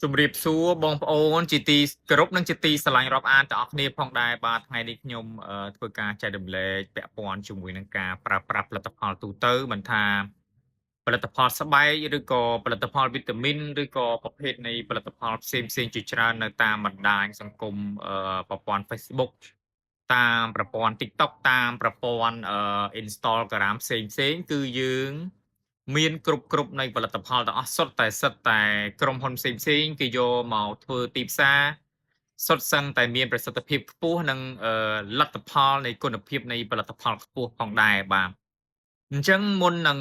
ជំរាបសួរបងប្អូនជាទីគោរពនិងជាទីស្រឡាញ់រាប់អានទាំងអស់គ្នាផងដែរបាទថ្ងៃនេះខ្ញុំធ្វើការចែករំលែកពាក់ព័ន្ធជាមួយនឹងការប្រើប្រាស់ផលិតផលទូទៅមិនថាផលិតផលស្បែកឬក៏ផលិតផលវីតាមីនឬក៏ប្រភេទនៃផលិតផលផ្សេងជាច្រើននៅតាមបណ្ដាញសង្គមប្រព័ន្ធ Facebook តាមប្រព័ន្ធ TikTok តាមប្រព័ន្ធInstagram ផ្សេងគឺយើងមានគ្រប់នៃផលិតផលទាំងអស់សុទ្ធតែក្រុមហ៊ុនផ្សេងគេយកមកធ្វើទីផ្សារសុទ្ធសឹងតែមានប្រសិទ្ធភាពខ្ពស់និងលទ្ធផលនៃគុណភាពនៃផលិតផលខ្ពស់ផងដែរបាទអញ្ចឹងមុននឹង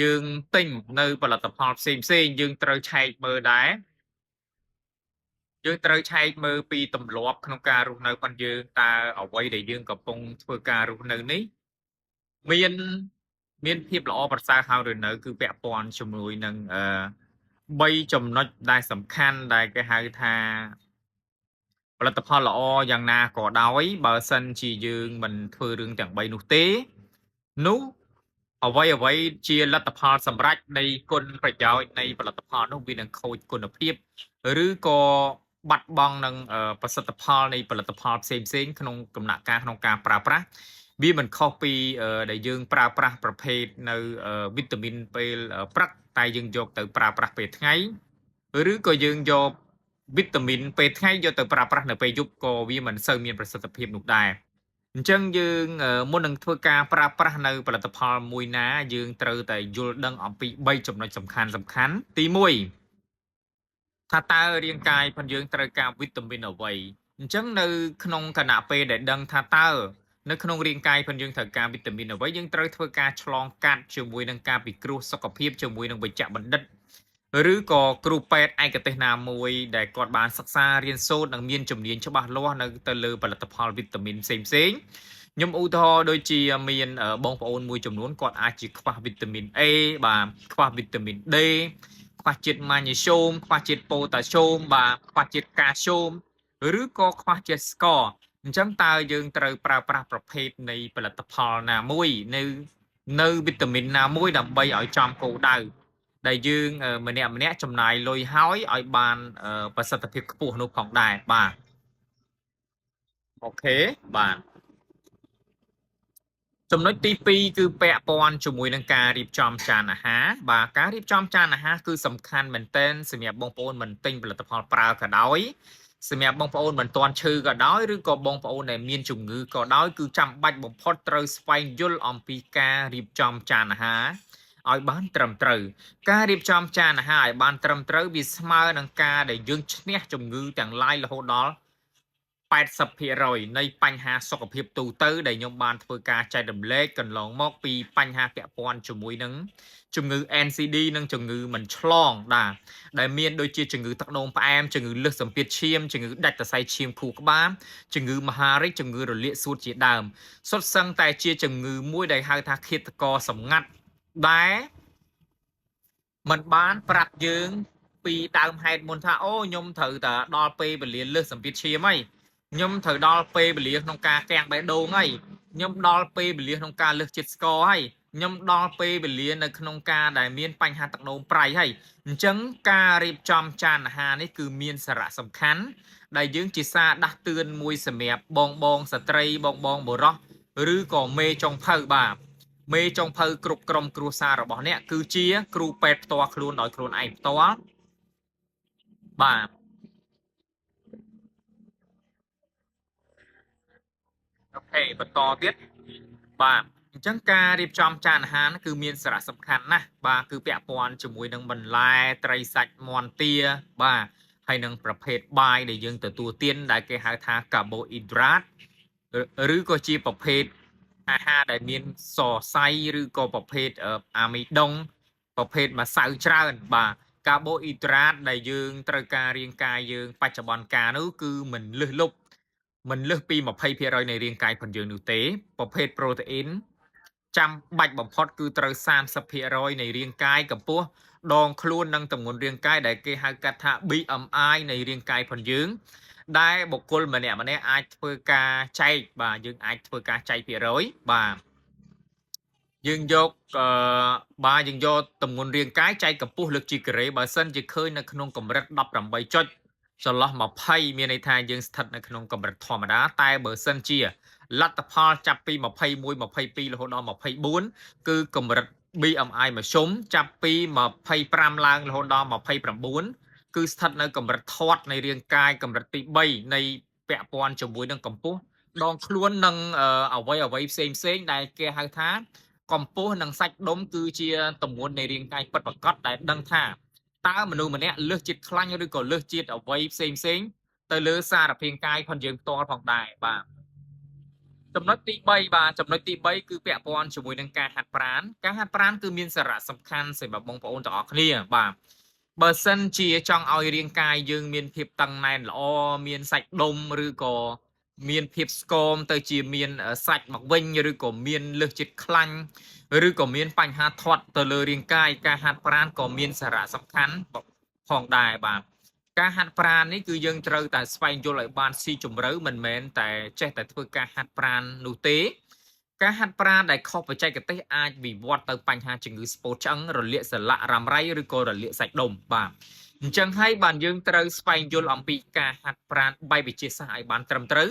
យើងទិញនៅផលិតផលផ្សេងយើងត្រូវឆែកមើលដែរយើងត្រូវឆែកមើលពីទម្លាប់ក្នុងការរស់នៅរបស់យើងតើអ្វីដែលយើងកំពុងធ្វើការរស់នៅនេះមានមានភាពល្អប្រសើរហើយឬនៅគឺពាក់ព័ន្ធជាមួយនឹង3ចំណុចដែលសំខាន់ដែលគេហៅថាផលិតផលល្អយ៉ាងណាក៏ដោយបើសិនជាយើងមិនធ្វើរឿងទាំង3នោះទេនោះអ្វីជាលទ្ធផលសម្រេចនៃគុណប្រយោជន៍នៃផលិតផលនោះវានឹងខូចគុណភាពឬក៏បាត់បង់នឹងប្រសិទ្ធផលនៃផលិតផលផ្សេងក្នុងដំណាក់កាលក្នុងការប្រើប្រាស់វាមិនខុសពីដែលយើងប្រើប្រាស់ប្រភេទនៅវីតាមីនពេលព្រឹកតែយើងយកទៅប្រើប្រាស់ពេលថ្ងៃឬក៏យើងយកវីតាមីនពេលថ្ងៃយកទៅប្រើប្រាស់នៅពេលយប់ក៏វាមិនសូវមានប្រសិទ្ធភាពនោះដែរអញ្ចឹងយើងមុននឹងធ្វើការប្រើប្រាស់នៅផលិតផលមួយណាយើងត្រូវតែយល់ដឹងអំពី3ចំណុចសំខាន់ទី1ថាតើរាងកាយរបស់យើងត្រូវការវីតាមីនអ្វីអញ្ចឹងនៅក្នុងគណៈពេលដែលដឹងថាតើនៅក្នុងរាងកាយរបស់យើងត្រូវការវីតាមីនអ្វីយើងត្រូវធ្វើការឆ្លងកាត់ជាមួយនឹងការពិគ្រោះសុខភាពជាមួយនឹងវេជ្ជបណ្ឌិតឬក៏គ្រូពេទ្យឯកទេសណាមួយដែលគាត់បានសិក្សារៀនសូត្រនិងមានជំនាញច្បាស់លាស់នៅទៅលើផលិតផលវីតាមីនផ្សេងខ្ញុំឧទាហរណ៍ដូចជាមានបងប្អូនមួយចំនួនគាត់អាចជាខ្វះវីតាមីន A បាទខ្វះវីតាមីន D ខ្វះជាតិម៉ាញ៉េស្យូមខ្វះជាតិប៉ូតាស្យូមបាទខ្វះជាតិកាល់ស្យូមឬក៏ខ្វះជាតិស្ករអញ្ចឹងតើយើងត្រូវប្រើប្រាស់ប្រភេទនៃផលិតផលណាមួយនៅវីតាមីនណាមួយដើម្បីឲ្យចំគោលដៅដែលយើងម្នាក់ចំណាយលុយហើយឲ្យបានប្រសិទ្ធភាពខ្ពស់នោះផងដែរបាទអូខេបាទចំណុចទី2គឺពាក់ព័ន្ធជាមួយនឹងការរៀបចំចានអាហារបាទការរៀបចំចានអាហារគឺសំខាន់មែនទែនសម្រាប់បងប្អូនមិនទិញផលិតផលប្រើក៏ដោយសម្រាប់បងប្អូនមិនទាន់ឈឺក៏ដោយឬក៏បងប្អូនដែលមានជំងឺក៏ដោយគឺចាំបាច់បំផុតត្រូវស្វែងយល់អំពីការរៀបចំចានអាហារឲ្យបានត្រឹមត្រូវការរៀបចំចានអាហារឲ្យបានត្រឹមត្រូវវាស្មើនឹងការដែលយើងឈ្នះជំងឺទាំងឡាយរហូតដល់80%នៃបញ្ហាសុខភាពទូទៅដែលខ្ញុំបានធ្វើការចែករំលែកកន្លងមកពីបញ្ហាពាក់ព័ន្ធជាមួយនឹងជំងឺ NCD និងជំងឺមិនឆ្លងដែលមានដូចជាជំងឺទឹកនោមផ្អែមជំងឺលើសសម្ពាធឈាមជំងឺដាច់សរសៃឈាមខួរក្បាលជំងឺមហារីកជំងឺរលាកសួតជាដើមសុទ្ធសឹងតែជាជំងឺមួយដែលហៅថាឃាតករសម្ងាត់ដែលมันបានប្រាប់យើងពីដើមហេតុមុនថាអូខ្ញុំត្រូវតែដល់ពេលវេលាលើសសម្ពាធឈាមហើយខ្ញុំត្រូវដល់ពេលវេលាក្នុងការកាំងបេះដូងហើយខ្ញុំដល់ពេលវេលាក្នុងការលើសជាតិស្ករហើយខ្ញុំដល់ពេលវេលានៅក្នុងការដែលមានបញ្ហាទឹកនោមប្រៃហើយអញ្ចឹងការរៀបចំចានអាហារនេះគឺមានសារៈសំខាន់ដែលយើងជាសារដាស់តឿនមួយសម្រាប់បងស្ត្រីបងបុរសឬក៏មេចុងភៅបាទមេចុងភៅគ្រប់ក្រុមគ្រួសាររបស់អ្នកគឺជាគ្រូពេទ្យផ្ទាល់ខ្លួនដោយខ្លួនឯងផ្ទាល់បាទអូខេបន្តទៀតបាទអញ្ចឹងការរៀបចំចានអាហារគឺមានសារៈសំខាន់ណាស់បាទគឺពាក់ព័ន្ធជាមួយនឹងបន្លែត្រីសាច់មាន់ទាបាទហើយនឹងប្រភេទបាយដែលយើងទទួលទានដែលគេហៅថា carbohydrate ឬក៏ជាប្រភេទអាហារដែលមានសរសៃឬក៏ប្រភេទអាមីដុងប្រភេទម្សៅច្រើនបាទកាបូអ៊ីដ្រាតដែលយើងត្រូវការរាងកាយយើងបច្ចុប្បន្នកាលនោះគឺមិនលើសលប់មិនលើសពី20%នៃរាងកាយរបស់យើងនោះទេប្រភេទប្រូតេអ៊ីនចាំបាច់បំផុតគឺត្រូវ30%នៃរាងកាយកម្ពស់ដងខ្លួននិងទម្ងន់រាងកាយដែលគេហៅកាត់ថា BMI នៃរាងកាយរបស់យើងដែលបុគ្គលម្នាក់អាចធ្វើការចែកបាទយើងអាចធ្វើការចែកភាគរយបាទ dương dột ba dương dột tầm nguồn riêng cái chạy cặp bút lực chỉ kể bà sân chỉ khơi nó không cầm rất đập làm bay chốt cho lo mà pay miền này thay dương thật nó không cầm rất thò mà đá tay bờ sân chia lát tập ha chắp pi mà pay mui mà pay pi là hôm đó mà pay bốn cứ cầm rất bi ai mà sống chắp pi mà pay pram lang là hôm đó mà pay pram bốn cứ thật nó cầm rất thoát này riêng cái cầm rất tị bay này vẽ pon cho muối đang cầm bút đòn luôn nâng ở vây xem này kia hai tháng còn phố năng sạch đốm cư chia tầm nguồn này riêng cái bật bật cắt đại đăng thả ta mà nuôi mà nè lướt chít khăn như còn lướt chít ở vây xem tới lứa xa là phiên cái phần dương to phòng đài bà chấm nói tí bay bà chấm nói tí bay cứ vẽ pon cho mùi nâng ca hạt prán cứ miên sara sầm khăn sẽ bà bông ôn tỏ kia bà bờ sân chia trong ao riêng cai dương miền thiệp tầng này là miền sạch đôngឬក៏miền thiệp scom tới chia miền sạch mặc vinhឬក៏miền lược chít khănឬក៏miền bánh hạt thoát tới lơ riêng cai ca hạt pranក៏មានសារៈសំខាន់ផងដែរបាទការហាត់ប្រាណនេះគឺយើងត្រូវតែស្វែងយល់ឲ្យបានស៊ីជម្រៅមិនមែនតែចេះតែធ្វើការហាត់ប្រាណនោះទេការហាត់ប្រាណដែលខុសបច្ចេកទេសអាចវិវត្តទៅបញ្ហាជំងឺស្ពោតឆ្អឹងរលាកសន្លាក់រ៉ាំរ៉ៃឬក៏រលាកសាច់ដុំបាទអញ្ចឹងហើយបានយើងត្រូវស្វែងយល់អំពីការហាត់ប្រាណបែបវិទ្យាសាស្ត្រឲ្យបានត្រឹមត្រូវ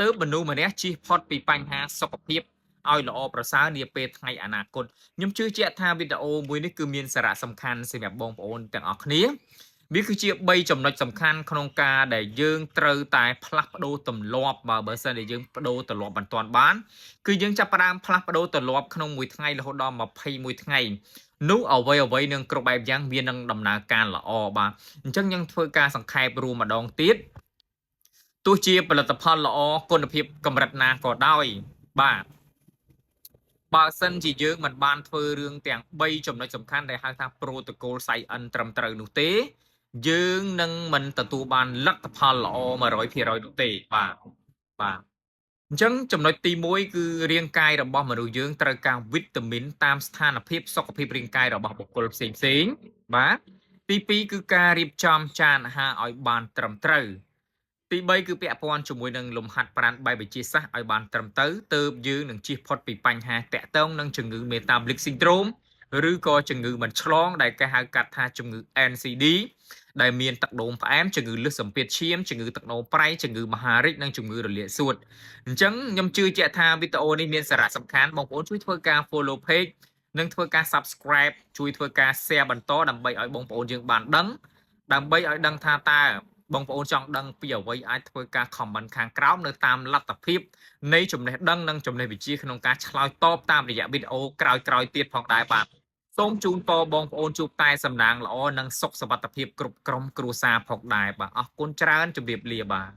ទើបមនុស្សម្នាក់ជៀសផុតពីបញ្ហាសុខភាពឲ្យល្អប្រសើរនាពេលថ្ងៃអនាគតខ្ញុំជឿជាក់ថាវីដេអូមួយនេះគឺមានសារៈសំខាន់សម្រាប់បងប្អូនទាំងអស់គ្នាវាគឺជា3ចំណុចសំខាន់ក្នុងការដែលយើងត្រូវតែផ្លាស់ប្ដូរទម្លាប់បើសិនជាយើងបដូរទម្លាប់មិនទាន់បានគឺយើងចាប់ផ្ដើមផ្លាស់ប្ដូរទម្លាប់ក្នុងមួយថ្ងៃរហូតដល់21ថ្ងៃនោះអ្វីនឹងគ្រប់បែបយ៉ាងវានឹងដំណើរការល្អបាទអញ្ចឹងយើងធ្វើការសង្ខេបរួមម្ដងទៀតទោះជាផលិតផលល្អគុណភាពកម្រិតណាក៏ដោយបាទបើសិនជាយើងមិនបានធ្វើរឿងទាំង3ចំណុចសំខាន់ដែលហៅថា protocol sign ត្រឹមត្រូវនោះទេយើងនឹងមិនទទួលបានលទ្ធផលល្អ 100% នោះទេបាទអញ្ចឹងចំណុចទី1គឺរាងកាយរបស់មនុស្សយើងត្រូវការវីតាមីនតាមស្ថានភាពសុខភាពរាងកាយរបស់បុគ្គលផ្សេងបាទទី2គឺការរៀបចំចានអាហារឲ្យបានត្រឹមត្រូវទី3គឺពាក់ព័ន្ធជាមួយនឹងលំហាត់ប្រាណបែបវិទ្យាសាស្ត្រឲ្យបានត្រឹមត្រូវទើបយើងនឹងជៀសផុតពីបញ្ហាតាក់ទងនឹងជំងឺ metabolic syndrome ឬក៏ជំងឺមិនឆ្លងដែលគេហៅកាត់ថាជំងឺ NCD ដែលមានទឹកនោមផ្អែមជំងឺលើសសម្ពាធឈាមជំងឺទឹកនោមប្រៃជំងឺមហារីកនិងជំងឺរលាកសួតអញ្ចឹងខ្ញុំជឿជាក់ថាវីដេអូនេះមានសារៈសំខាន់បងប្អូនជួយធ្វើការ follow page និងធ្វើការ subscribe ជួយធ្វើការ share បន្តដើម្បីឲ្យបងប្អូនយើងបានដឹងដើម្បីឲ្យដឹងថាតើបងប្អូនចង់ដឹងពីអ្វីអាចធ្វើការ comment ខាងក្រោមនៅតាមលទ្ធភាពនៃចំណេះដឹងនិងចំណេះវិជ្ជាក្នុងការឆ្លើយតបតាមរយៈវីដេអូក្រោយៗទៀតផងដែរបាទសូមជូនពរបងប្អូនជួបតែសំណាងល្អនិងសុខសុវត្ថិភាពគ្រប់ក្រុមគ្រួសារផងដែរបាទអរគុណច្រើនជម្រាបលាបាទ